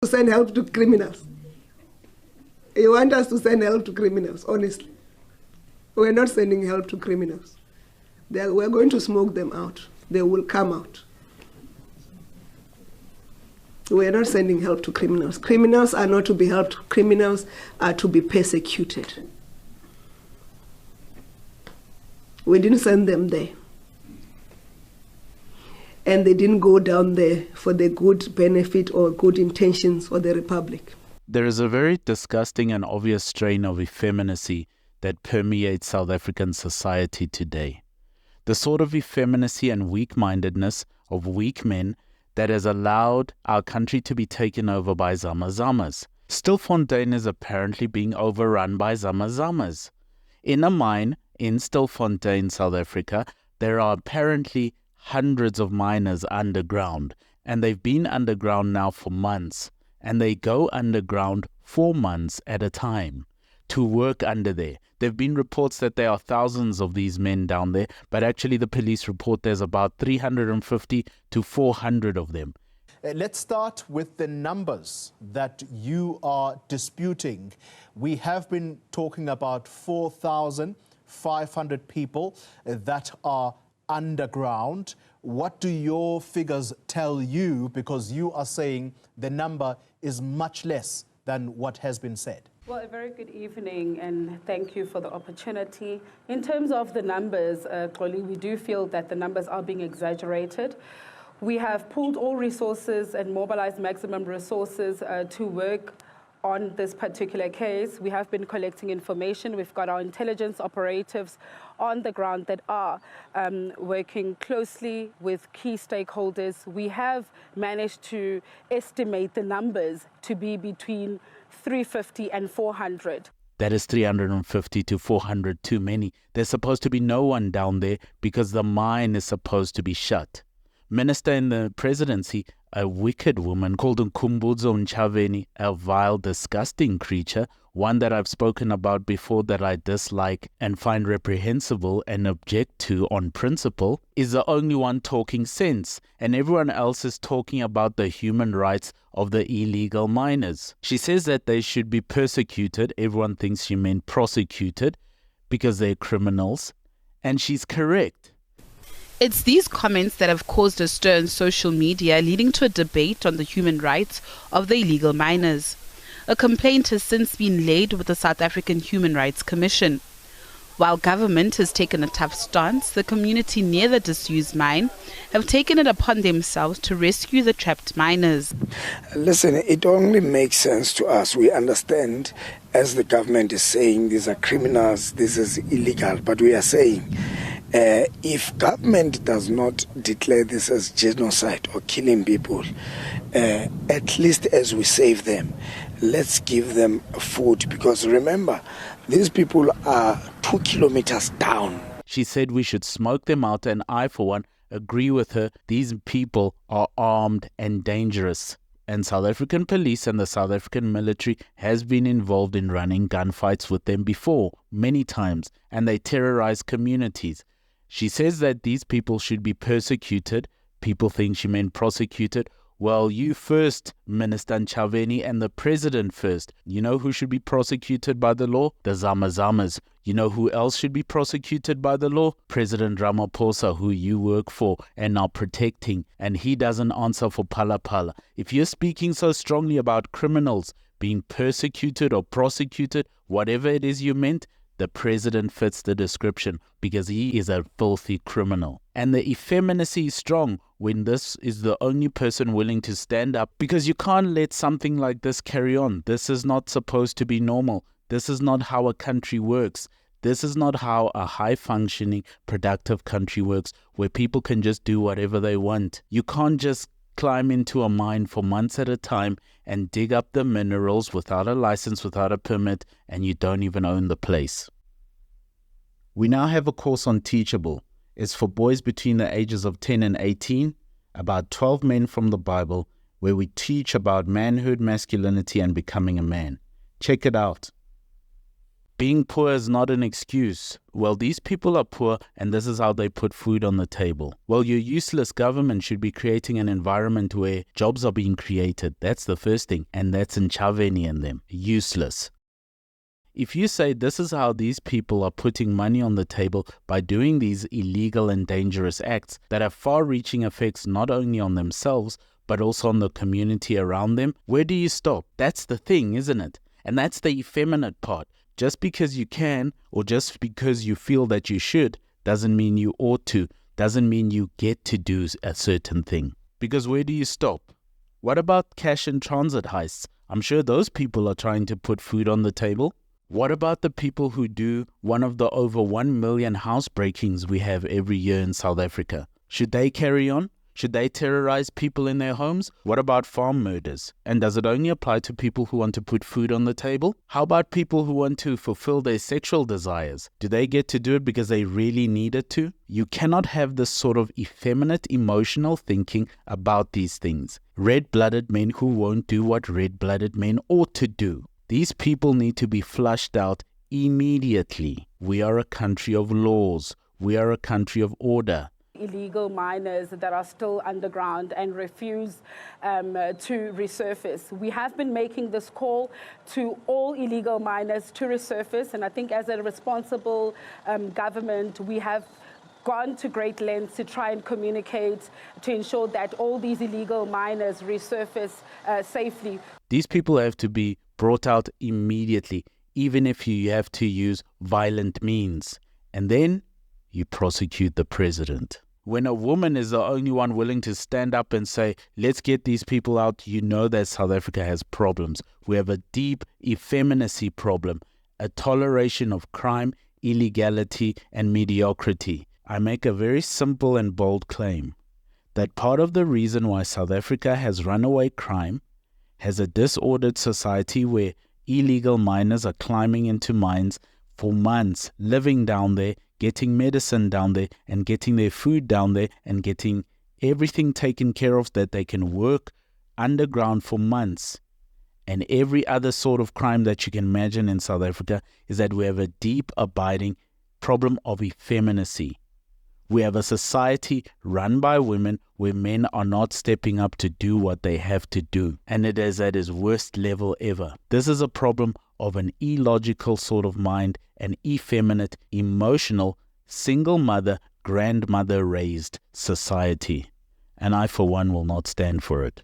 to send help to criminals. You want us to send help to criminals, honestly. We're not sending help to criminals. We're going to smoke them out. They will come out. We're not sending help to criminals. Criminals are not to be helped. Criminals are to be persecuted. We didn't send them there. And they didn't go down there for the good benefit or good intentions for the Republic. There is a very disgusting and obvious strain of effeminacy that permeates South African society today. The sort of effeminacy and weak-mindedness of weak men that has allowed our country to be taken over by Zama-Zamas. Stilfontein is apparently being overrun by Zama-Zamas. In a mine in Stilfontein, South Africa, there are apparently hundreds of miners underground, and they've been underground now for months, and they go underground 4 months at a time to work under there. There have been reports that there are thousands of these men down there, but actually the police report there's about 350 to 400 of them. Let's start with the numbers that you are disputing. We have been talking about 4,500 people that are underground. What do your figures tell you? Because you are saying the number is much less than what has been said. Well, a very good evening, and thank you for the opportunity. In terms of the numbers, Xoli, we do feel that the numbers are being exaggerated. We have pooled all resources and mobilized maximum resources to work on this particular case. We have been collecting information. We've got our intelligence operatives on the ground that are working closely with key stakeholders. We have managed to estimate the numbers to be between 350 and 400. That is 350 to 400 too many. There's supposed to be no one down there because the mine is supposed to be shut. Minister in the presidency, a wicked woman called Nkosi, a vile, disgusting creature, one that I've spoken about before that I dislike and find reprehensible and object to on principle, is the only one talking sense, and everyone else is talking about the human rights of the illegal miners. She says that they should be persecuted. Everyone thinks she meant prosecuted because they're criminals, and she's correct. It's these comments that have caused a stir in social media, leading to a debate on the human rights of the illegal miners. A complaint has since been laid with the South African Human Rights Commission. While government has taken a tough stance, the community near the disused mine have taken it upon themselves to rescue the trapped miners. Listen, it only makes sense to us. We understand, as the government is saying, these are criminals, this is illegal, but we are saying, if government does not declare this as genocide or killing people, at least as we save them, let's give them food. Because remember, these people are 2 kilometers down. She said we should smoke them out, and I, for one, agree with her. These people are armed and dangerous. And South African police and the South African military has been involved in running gunfights with them before, many times, and they terrorize communities. She says that these people should be persecuted. People think she meant prosecuted. Well, you first, Minister Ntshavheni, and the President first. You know who should be prosecuted by the law? The Zama-Zamas. You know who else should be prosecuted by the law? President Ramaphosa, who you work for and are protecting, and he doesn't answer for Phala. If you're speaking so strongly about criminals being persecuted or prosecuted, whatever it is you meant, the president fits the description because he is a filthy criminal. And the effeminacy is strong when this is the only person willing to stand up, because you can't let something like this carry on. This is not supposed to be normal. This is not how a country works. This is not how a high-functioning, productive country works, where people can just do whatever they want. You can't just climb into a mine for months at a time and dig up the minerals without a license, without a permit, and you don't even own the place. We now have a course on Teachable. It's for boys between the ages of 10 and 18, about 12 men from the Bible, where we teach about manhood, masculinity, and becoming a man. Check it out. Being poor is not an excuse. Well, these people are poor and this is how they put food on the table. Well, your useless government should be creating an environment where jobs are being created. That's the first thing. And that's Ntshavheni and them. Useless. If you say this is how these people are putting money on the table by doing these illegal and dangerous acts that have far-reaching effects not only on themselves, but also on the community around them, where do you stop? That's the thing, isn't it? And that's the effeminate part. Just because you can, or just because you feel that you should, doesn't mean you ought to, doesn't mean you get to do a certain thing. Because where do you stop? What about cash and transit heists? I'm sure those people are trying to put food on the table. What about the people who do one of the over 1 million housebreakings we have every year in South Africa? Should they carry on? Should they terrorize people in their homes? What about farm murders? And does it only apply to people who want to put food on the table? How about people who want to fulfill their sexual desires? Do they get to do it because they really needed to? You cannot have this sort of effeminate emotional thinking about these things. Red-blooded men who won't do what red-blooded men ought to do. These people need to be flushed out immediately. We are a country of laws. We are a country of order. Illegal miners that are still underground and refuse to resurface. We have been making this call to all illegal miners to resurface, and I think as a responsible government, we have gone to great lengths to try and communicate to ensure that all these illegal miners resurface safely. These people have to be brought out immediately, even if you have to use violent means. And then you prosecute the president. When a woman is the only one willing to stand up and say, let's get these people out, you know that South Africa has problems. We have a deep effeminacy problem, a toleration of crime, illegality, and mediocrity. I make a very simple and bold claim that part of the reason why South Africa has runaway crime, has a disordered society where illegal miners are climbing into mines for months, living down there, getting medicine down there, and getting their food down there, and getting everything taken care of that they can work underground for months. And every other sort of crime that you can imagine in South Africa is that we have a deep, abiding problem of effeminacy. We have a society run by women where men are not stepping up to do what they have to do. And it is at its worst level ever. This is a problem of an illogical sort of mind, an effeminate, emotional, single mother, grandmother raised society. And I, for one, will not stand for it.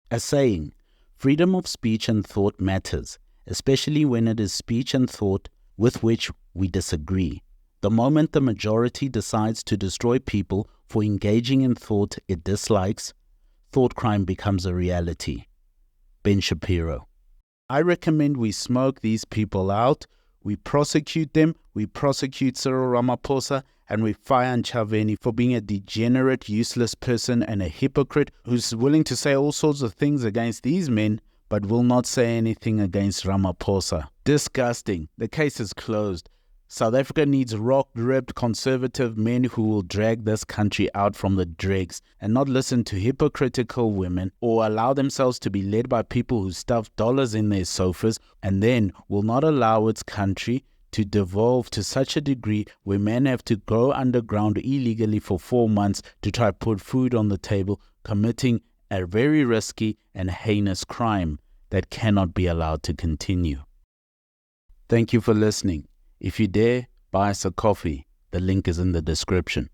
A saying, freedom of speech and thought matters, especially when it is speech and thought with which we disagree. The moment the majority decides to destroy people for engaging in thought it dislikes, thought crime becomes a reality. Ben Shapiro. I recommend we smoke these people out, we prosecute them, we prosecute Cyril Ramaphosa, and we fire Ntshavheni for being a degenerate, useless person and a hypocrite who's willing to say all sorts of things against these men, but will not say anything against Ramaphosa. Disgusting. The case is closed. South Africa needs rock-ribbed conservative men who will drag this country out from the dregs and not listen to hypocritical women or allow themselves to be led by people who stuff dollars in their sofas, and then will not allow its country to devolve to such a degree where men have to go underground illegally for 4 months to try to put food on the table, committing a very risky and heinous crime that cannot be allowed to continue. Thank you for listening. If you dare, buy us a coffee. The link is in the description.